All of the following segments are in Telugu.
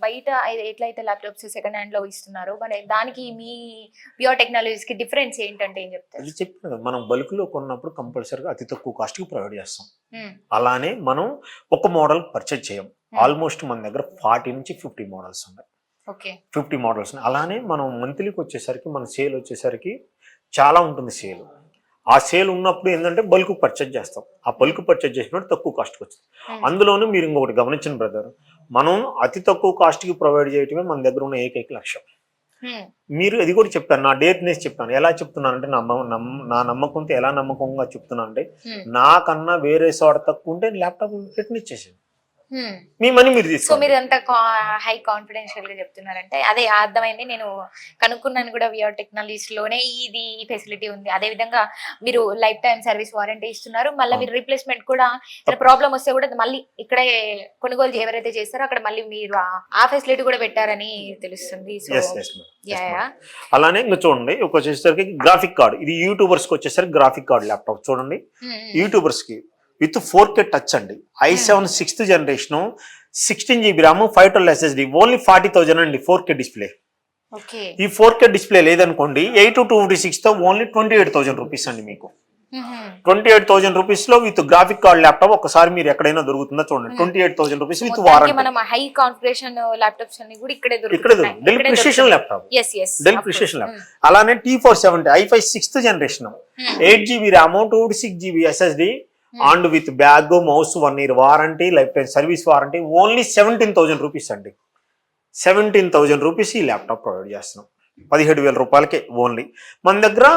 బయట ఎట్లయితే ల్యాప్టాప్స్ సెకండ్ హ్యాండ్ లో ఇస్తున్నారో మరి దానికి మీ విఆర్ టెక్నాలజీస్ కి డిఫరెన్స్ ఏంటంటే ఏం చెప్తారు? అది చెప్పిన కదా, మనం బల్క్ లో కొన్నప్పుడు కంపల్సరీగా అతి తక్కువ కాస్ట్ కి ప్రొవైడ్ చేస్తాం. ఉమ్, అలానే మనం ఒక మోడల్ పర్చేజ్ చేయం. ఆల్మోస్ట్ మన దగ్గర 40 నుంచి 50 మోడల్స్ ఉన్నాయి. ఓకే 50 మోడల్స్ ఉన్నాయి. అలానే మనం మంత్లీకి వచ్చేసరికి మన సేల్ వచ్చేసరికి చాలా ఉంటుంది సేల్. ఆ సేల్ ఉన్నప్పుడు ఏంటంటే బల్క్ పర్చేజ్ చేస్తాం. ఆ బల్క్ పర్చేజ్ చేసినప్పుడు తక్కువ కాస్ట్కి వచ్చింది. అందులోనూ మీరు ఇంకొకటి గమనించిన బ్రదర్, మనం అతి తక్కువ కాస్ట్కి ప్రొవైడ్ చేయటమే మన దగ్గర ఉన్న ఏకైక లక్ష్యం. మీరు ఇది కూడా చెప్పాను, నా డేట్నెస్ చెప్పాను. ఎలా చెప్తున్నానంటే నా నమ్మకంతో ఎలా నమ్మకంగా చెప్తున్నాను అంటే, నాకన్నా వేరే చోట తక్కువ ఉంటే ల్యాప్టాప్ రిటర్న్ ఇచ్చేసాను, మీ మనీ మీరు సో తీసుకోండి. మీరు అంత హై కాన్ఫిడెన్షియల్ గా చెప్తున్నారంటే అదే అర్థమైంది. నేను కనుక్కున్నాను కూడా విఆర్ టెక్నాలజీస్ లోనే ఈ ఫెసిలిటీ ఉంది. అదే విధంగా మీరు లైఫ్ టైం సర్వీస్ వారంటీ ఇస్తున్నారు. మళ్ళీ మీరు రీప్లేస్మెంట్ కూడా ప్రాబ్లం వస్తే కూడా మళ్ళీ ఇక్కడే కొనుగోలు ఎవరైతే చేస్తారో అక్కడ మళ్ళీ మీరు ఆ ఫెసిలిటీ కూడా పెట్టారని తెలుస్తుంది. సో అలానే ఇంకా చూడండి, ఒక వచ్చేసరికి గ్రాఫిక్ కార్డ్, ఇది యూట్యూబర్స్ కి వచ్చేసరికి గ్రాఫిక్ కార్డ్ ల్యాప్టాప్ చూడండి. యూట్యూబర్స్ కి విత్ 4K టచ్ అండి, i7 6th generation, 16 GB RAM, 512 SSD, only 40,000 అండి 4K డిస్ప్లే. ఈ 4K డిస్ప్లే లేదనుకోండి 8/256 తో ఓన్లీ 28,000 రూపీస్ అండి మీకు. 28,000 రూపీస్ లో విత్ గ్రాఫిక్ కార్డ్ ల్యాప్టాప్ ఒకసారి మీరు ఎక్కడైనా దొరుకుతుందో చూడండి. 28,000 రూపీస్ విత్ వారంటీ. మనం హై కాన్ఫిగరేషన్ ల్యాప్టాప్స్ అన్ని కూడా ఇక్కడే ఇక్కడ దొరుకుతాయి. Dell precision laptop, Dell precision laptop. అలానే T470 i5 6th generation, 8 GB RAM, 256 GB SSD and with bag, mouse, 1 year warranty, life time service warranty, only 17,000 rupees అండి. 17,000 రూపీస్ ఈ ల్యాప్టాప్ ప్రొవైడ్ చేస్తున్నాం 17,000 రూపాయలకే ఓన్లీ. మన దగ్గర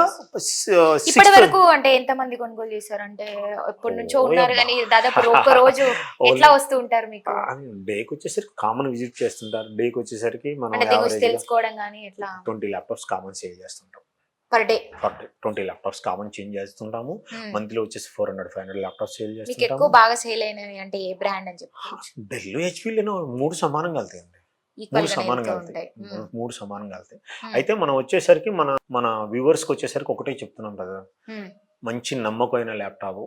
ఇప్పటి వరకు అంటే ఎంత మంది కొనుగోలు చేశారు? అంటే ఎప్పటి నుంచో ఉన్నారు కానీ దాదాపు ఒక్క రోజు ఎట్లా వస్తూ ఉంటారు మీకు? డేకి వచ్చేసరికి కామన్ విజిట్ చేస్తుంటారు. డేకి వచ్చేసరికి మనం తెలుసుకోవడం కానీ ఎట్లా 20 ల్యాప్టాప్స్ కామన్ సేల్ చేస్తుంటాం per day. 20 laptops common change చేస్తుంటాము. మంత్లీ వచ్చేసి 400-500 ల్యాప్టాప్స్ సేల్ మీకు చేస్తుంటాము. ఎక్కువ బాగా సేల్ అయినవి అంటే ఏ బ్రాండ్ అని చెప్పి? డెల్, హెచ్పీలో 3 సమానంగా వెళ్తాయండి. 3 సమానంగా వెళ్తాయి. 3 సమానంగా వెళ్తాయి. అయితే మనం వచ్చేసరికి మన వ్యూవర్స్ కి వచ్చేసరికి ఒకటే చెప్తున్నాం కదా, మంచి నమ్మకమైన ల్యాప్టాప్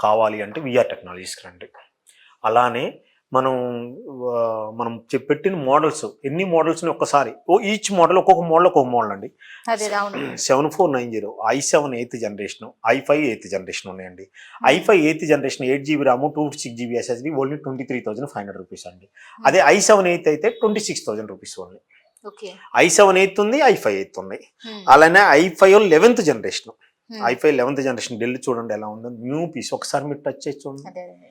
కావాలి అంటే విఆర్ టెక్నాలజీస్ రండి. అలానే మనం పెట్టిన మోడల్స్, ఎన్ని మోడల్స్ ఒక్కసారి ఈచ్ మోడల్ ఒక్కొక్క మోడల్ అండి. 7490 i7 8th generation, i5 8th generation ఉన్నాయండి. i5 8th generation 8 GB RAM, 256 GB SSD, only 23,500 rupees అండి. అదే i7 8th అయితే 26,000 రూపీస్ ఓన్లీ. i7 8th ఉంది, i5 8th ఉన్నాయి. అలానే i5 11th generation, i5 11th generation del చూడండి ఎలా ఉందో, న్యూ పీస్. ఒకసారి మీరు టచ్ చేసి చూడండి,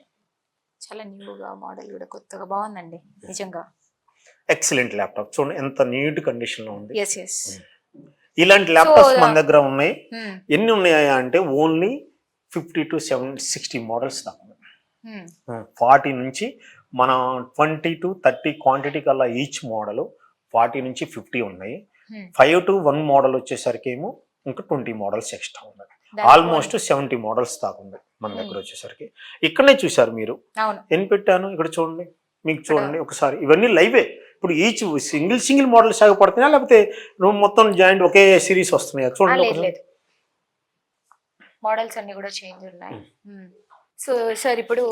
చాలా న్యూగా మోడల్ కూడా కొత్తగా బాగుందండి నిజంగా. ఎక్సలెంట్ ల్యాప్టాప్ చూడండి ఎంత నీట్ కండిషన్ లో ఉంది. ఇలాంటి ల్యాప్టాప్స్ మన దగ్గర ఉన్నాయి. ఎన్ని ఉన్నాయా అంటే ఓన్లీ 50 to 60 మోడల్స్ దాకా. 40 నుంచి మన 20 to 30 క్వాంటిటీ కల్లా ఈచ్ మోడల్ 40 నుంచి 50 ఉన్నాయి. 5 to 1 మోడల్ వచ్చేసరికి ఏమో ఇంకా 20 మోడల్స్ ఎక్స్ట్రా ఉన్నాయి. ఆల్మోస్ట్ 70 మోడల్స్ దాకా ఉన్నాయి మన దగ్గర వచ్చేసరికి. ఇక్కడనే చూసారు మీరు ఎన్ని పెట్టాను, ఇక్కడ చూడండి, మీకు చూడండి ఒకసారి. ఇవన్నీ లైవే. ఇప్పుడు ఈచ్ సింగిల్ మోడల్ సాగపడుతున్నాయా లేకపోతే మొత్తం జాయింట్ ఒకే సిరీస్ వస్తున్నాయా చూడండి. మోడల్స్ అన్ని కూడా చేంజ్ ఉన్నాయి. సో సార్ ఇప్పుడు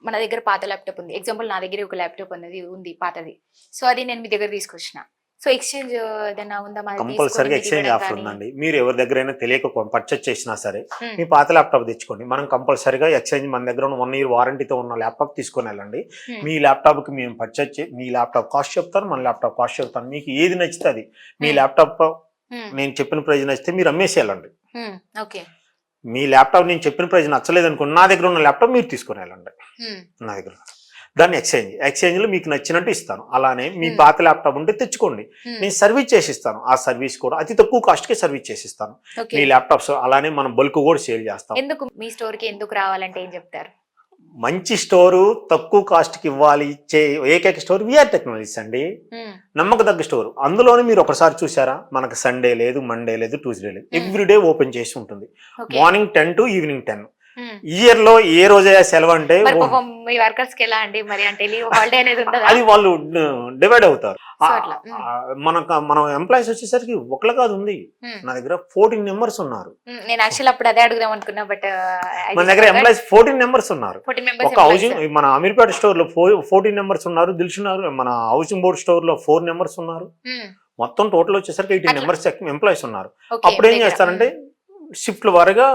మన దగ్గర పాత ల్యాప్టాప్ ఉంది. ఎగ్జాంపుల్ నా దగ్గర ఒక ల్యాప్టాప్ అనేది ఉంది పాతది. సో అది నేను మీ దగ్గర తీసుకొచ్చిన. సో ఎక్స్చేంజ్ ఏదైనా ఉందా? కంపల్సరీగా ఎక్స్చేంజ్ ఆఫర్ ఉందండి. మీరు ఎవరి దగ్గరైనా తెలియక పర్చేజ్ చేసినా సరే మీ పాత ల్యాప్టాప్ తెచ్చుకోండి. మనం కంపల్సరీగా ఎక్స్చేంజ్, మన దగ్గర ఉన్న 1 year వారంటీతో ఉన్న ల్యాప్టాప్ తీసుకొని వెళ్ళండి. మీ ల్యాప్టాప్ కి మేము మీ ల్యాప్టాప్ కాస్ట్ చెప్తాను, మన ల్యాప్టాప్ కాస్ట్ చెప్తాను. మీకు ఏది నచ్చితే అది, మీ ల్యాప్టాప్ నేను చెప్పిన ప్రైజ్ నచ్చితే మీరు అమ్మేసి వెళ్ళండి. మీ ల్యాప్టాప్ నేను చెప్పిన ప్రైజ్ నచ్చలేదు అనుకోండి, నా దగ్గర ఉన్న ల్యాప్టాప్ మీరు తీసుకొని వెళ్ళండి. నా దగ్గర దాన్ని ఎక్స్చేంజ్ లో మీకు నచ్చినట్టు ఇస్తాను. అలానే మీ పాత ల్యాప్టాప్ ఉంటే తెచ్చుకోండి, నేను సర్వీస్ చేసి ఇస్తాను. ఆ సర్వీస్ కూడా అతి తక్కువ కాస్ట్ కే సర్వీస్ చేసి ఇస్తాను మీ ల్యాప్టాప్స్. అలానే మనం బల్క్ కూడా సేల్ చేస్తాం. ఎందుకు మీ స్టోర్ కి ఎందుకు రావాలంటే ఏం చెప్తారు? మంచి స్టోరు, తక్కువ కాస్ట్ కి ఇవ్వాలి ఇచ్చే ఏకైక స్టోర్ విఆర్ టెక్నాలజీస్ అండి. నమ్మకదగ్గ స్టోర్. అందులోనే మీరు ఒకసారి చూసారా, మనకు సండే లేదు, మండే లేదు, ట్యూస్డే లేదు, ఎవ్రీడే ఓపెన్ చేసి ఉంటుంది. Morning 10 to evening 10. ఇయర్ లో ఏ రోజే సెలవు అంటే మరి పాపం మీ వర్కర్స్ కి ఎలా అండి మరి, అంటే లీవ్ హాలిడే అనేది ఉండదా? అది వాళ్ళు డివైడ్ అవుతారు. సో అట్లా. మనం ఎంప్లాయీస్ వచ్చేసరికి ఒకళ్ళు కాదు ఉంది, నా దగ్గర 14 మెంబర్స్ ఉన్నారు. నేను యాక్చువల్ అప్పుడు అదే అడుగుదాం అనుకున్నా, బట్ మన దగ్గర ఎంప్లాయీస్ 14 మెంబర్స్ ఉన్నారు. 14 మెంబర్స్ ఒక హౌసింగ్ మన అమీర్పేట స్టోర్ లో 14 మెంబర్స్ ఉన్నారు, దిల్సున్నారు మన హౌసింగ్ బోర్డ్ స్టోర్ లో 4 మెంబర్స్ ఉన్నారు. మొత్తం టోటల్ వచ్చేసరికి 18 మెంబర్స్ ఎంప్లాయీస్ ఉన్నారు. అప్పుడు ఏం చేస్తారంటే షిఫ్ట్ వారిగా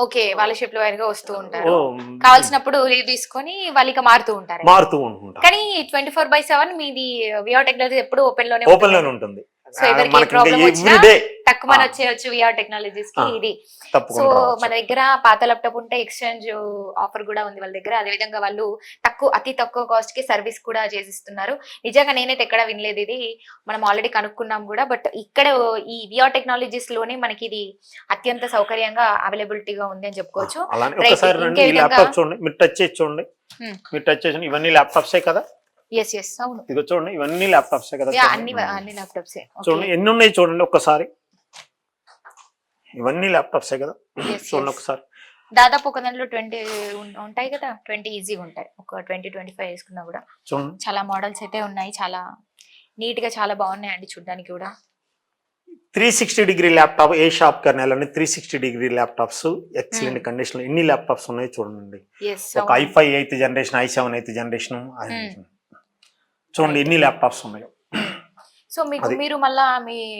ఓకే, వాళ్ళ షిఫ్ట్ వైర్ గా వస్తూ ఉంటారు, కావాల్సినప్పుడు లీవ్ తీసుకొని వాళ్ళు ఇక మారుతూ ఉంటారు. కానీ 24/7 మీది విఆర్ టెక్నాలజీ ఎప్పుడు ఓపెన్ లోనే ఉంటుంది. సో ఎవరికి ప్రాబ్లం వచ్చినా తక్కువ వచ్చేయచ్చు విఆర్ టెక్నాలజీస్ కి. ఇది సో మన దగ్గర పాత ల్యాప్టాప్ ఉంటే ఎక్స్చేంజ్ ఆఫర్ కూడా ఉంది వాళ్ళ దగ్గర. అదే విధంగా వాళ్ళు అతి తక్కువ కాస్ట్ కి సర్వీస్ కూడా చేసిస్తున్నారు. నిజంగా నేనైతే ఎక్కడ వినలేదు, ఇది మనం ఆల్రెడీ కనుక్కున్నాం కూడా. బట్ ఇక్కడ ఈ విఆర్ టెక్నాలజీస్ లోనే మనకి ఇది అత్యంత సౌకర్యంగా అవైలబిలిటీగా ఉంది అని చెప్పుకోవచ్చు. ఇవన్నీ ల్యాప్టాప్సే కదా? అవును, ఇదిగో చూడండి, ఇవన్నీ ల్యాప్టాప్స్ కదా? అన్ని ల్యాప్టాప్స్ చూడండి ఎన్ని ఉన్నాయి చూడండి ఒక్కసారి. ఇవన్నీ ల్యాప్టాప్సే కదా? చూడండి ఒకసారి. దాదాపు ఒక దాంట్లో 20 ఉంటాయి కదా, 20 ఈజీగా ఉంటాయి. ఒక 20-25 వేసుకున్నా కూడా చూడండి. చాలా మోడల్స్ అయితే ఉన్నాయి, చాలా నీట్ గా చాలా బాగున్నాయండి చూడడానికి కూడా. 360 ల్యాప్టాప్ ఏ షాప్ కర్నేయాలని 360 ల్యాప్టాప్స్ ఎక్సలెంట్ కండిషన్. ఎన్ని ల్యాప్టాప్స్ ఉన్నాయి చూడండి. ఒక i5 8th generation, i7 8th generation, చూడండి ఎన్ని ల్యాప్టాప్స్ ఉన్నాయో. సో మీరు మళ్ళా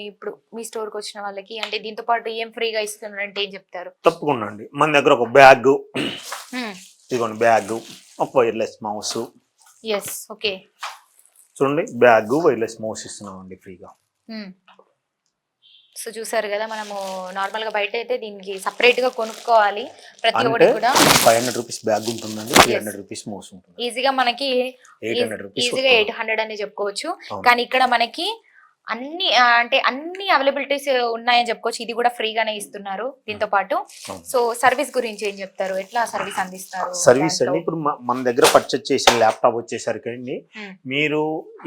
ఇప్పుడు మీ స్టోర్ కి వచ్చిన వాళ్ళకి అంటే దీంతో పాటు ఏం ఫ్రీగా ఇస్తున్నారు అంటే ఏం చెప్తారు? తప్పకుండా అండి, మన దగ్గర ఒక బ్యాగ్, ఇదిగోండి బ్యాగ్, ఒక వైర్లెస్ మౌస్. ఓకే, చూడండి బ్యాగ్, వైర్లెస్ మౌస్ ఇస్తున్నాం అండి ఫ్రీగా. సో చూసారు కదా, మనము నార్మల్ గా బయట అయితే దీనికి సపరేట్ గా కొనుక్కోవాలి ప్రతి ఒక్కటి కూడా. 500 రూపీస్ బ్యాగ్ ఉంటుందండి, 300 రూపీస్ మౌస్ ఉంటుంది. ఈజీగా మనకి 800 రూపీస్, ఈజీగా 800 అని చెప్పుకోవచ్చు. కానీ ఇక్కడ మనకి అన్ని అవైలబిలిటీస్ ఉన్నాయని చెప్పుకోవచ్చు. ఇది కూడా ఫ్రీగానే ఇస్తున్నారు దీంతో పాటు. సో సర్వీస్ గురించి ఏం చెప్తారు, ఎట్లా సర్వీస్ అందిస్తారు? సర్వీస్ అండి, ఇప్పుడు మన దగ్గర పర్చేజ్ చేసిన ల్యాప్టాప్ వచ్చేసరికి అండి, మీరు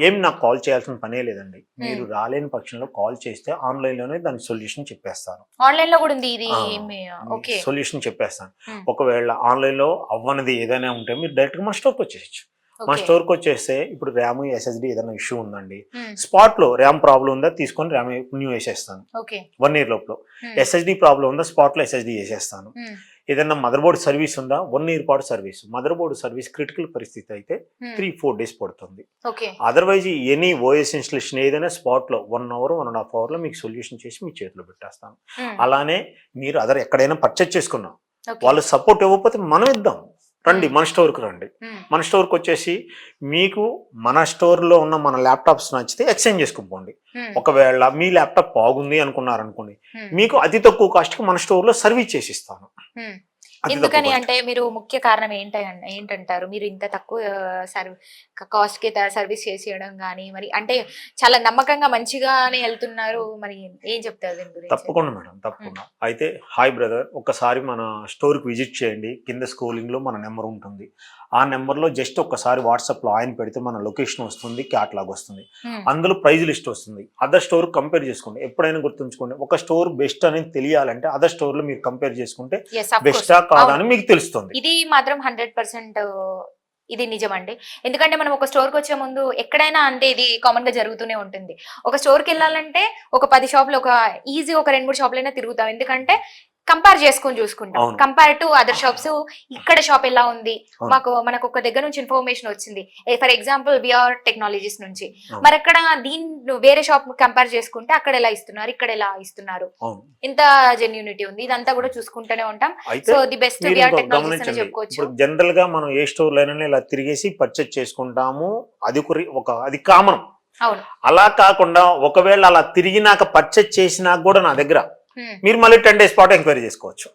ఏం నాకు కాల్ చేయాల్సిన పనే లేదండి. మీరు రాలేని పక్షంలో కాల్ చేస్తే ఆన్లైన్ లోనే దాని సొల్యూషన్ చెప్పేస్తాను. ఆన్లైన్ లో కూడా ఉంది ఇది, సొల్యూషన్ చెప్పేస్తాను. ఒకవేళ ఆన్లైన్ లో అవ్వనిది ఏదైనా ఉంటే మీరు డైరెక్ట్ గా మన స్టోర్కి వచ్చేయచ్చు. మన స్టోర్ కి వచ్చేస్తే ఇప్పుడు ర్యామ్, SSD ఏదైనా ఇష్యూ ఉందండి, స్పాట్ లో ర్యామ్ ప్రాబ్లం ఉందా తీసుకొని ర్యామ్ న్యూ వేసేస్తాను 1 year లోపల. SSD ప్రాబ్లం ఉందా స్పాట్ లో SSD వేసేస్తాను. ఏదైనా మదర్ బోర్డ్ సర్వీస్ ఉందా 1 year పాటు service. Mother board service critical పరిస్థితి అయితే 3-4 days పడుతుంది. అదర్వైజ్ ఎనీ ఓఎస్ ఇన్స్టాలేషన్ ఏదైనా స్పాట్ లో 1 hour 1.5 hour లో మీకు సొల్యూషన్ చేసి మీ చేతిలో పెట్టేస్తాను. అలానే మీరు ఎక్కడైనా పర్చేజ్ చేసుకున్నా వాళ్ళు సపోర్ట్ ఇవ్వకపోతే మనం ఇద్దాం, రండి మన స్టోర్కి రండి. మన స్టోర్కి వచ్చేసి మీకు మన స్టోర్లో ఉన్న మన ల్యాప్టాప్స్ నచ్చితే ఎక్స్చేంజ్ చేసుకుపోండి. ఒకవేళ మీ ల్యాప్టాప్ బాగుంది అనుకున్నారనుకోండి, మీకు అతి తక్కువ కాస్ట్కి మన స్టోర్లో సర్వీస్ చేసి ఇస్తాను. ఎందుకని అంటే మీరు ముఖ్య కారణం ఏంటంటారు? మీరు ఇంత తక్కువ కాస్ట్ కి సర్వీస్ చేసేయడం కానీ, మరి అంటే చాలా నమ్మకంగా మంచిగానే వెళ్తున్నారు, మరి ఏం చెప్తారు దీని గురించి? తప్పకుండా మేడం, తప్పకుండా. అయితే హాయ్ బ్రదర్, ఒక్కసారి మన స్టోర్కి విజిట్ చేయండి. కింద స్క్రోలింగ్ లో మన నెంబర్ ఉంటుంది. ఆ నెంబర్లో జస్ట్ ఒక్కసారి వాట్సాప్లో ఆయన పెడితే మన లొకేషన్ వస్తుంది, క్యాటలాగ్ వస్తుంది, అందులో ప్రైజ్ లిస్ట్ వస్తుంది. అదర్ స్టోర్ కంపేర్ చేసుకోండి. ఎప్పుడైనా గుర్తుంచుకోండి, ఒక స్టోర్ బెస్ట్ అనేది తెలియాలంటే అదర్ స్టోర్ లో మీరు కంపేర్ చేసుకుంటే బెస్టా కాదా అని మీకు తెలుస్తుంది. ఇది మాత్రం 100% ఇది నిజమండి. ఎందుకంటే మనం ఒక స్టోర్కి వచ్చే ముందు ఎక్కడైనా అంటే ఇది కామన్ గా జరుగుతూనే ఉంటుంది. ఒక స్టోర్కి వెళ్ళాలంటే ఒక 10 షాపులు, ఒక ఈజీ ఒక 2-3 షాపులైనా తిరుగుతాం. ఎందుకంటే కంపేర్ చేసుకొని చూసుకుంటాం. కంపేర్ టు అదర్ షాప్స్, ఇక్కడ షాప్ ఎలా ఉంది, మనకు ఒక దగ్గర నుంచి ఇన్ఫర్మేషన్ వచ్చింది, ఫర్ ఎగ్జాంపుల్ విఆర్ టెక్నాలజీస్ నుంచి. మరి అక్కడ వేరే షాప్ కంపేర్ చేసుకుంటే అక్కడ ఎలా ఇస్తున్నారు, ఇక్కడ ఎలా ఇస్తున్నారు, ఇంత జెన్యూనిటీ ఉంది, ఇదంతా కూడా చూసుకుంటూనే ఉంటాం. So the best VR technologies అని చెప్పుకోవచ్చు. జనరల్ గా మనం ఏ స్టోర్ లో ఇలా తిరిగేసి పర్చేజ్ చేసుకుంటాము, అది కామన్. అలా కాకుండా ఒకవేళ అలా తిరిగినాక పర్చేజ్ చేసినా కూడా నా దగ్గర మీరు మళ్ళీ 10 days పాటు ఎంక్వైరీ చేసుకోవచ్చు.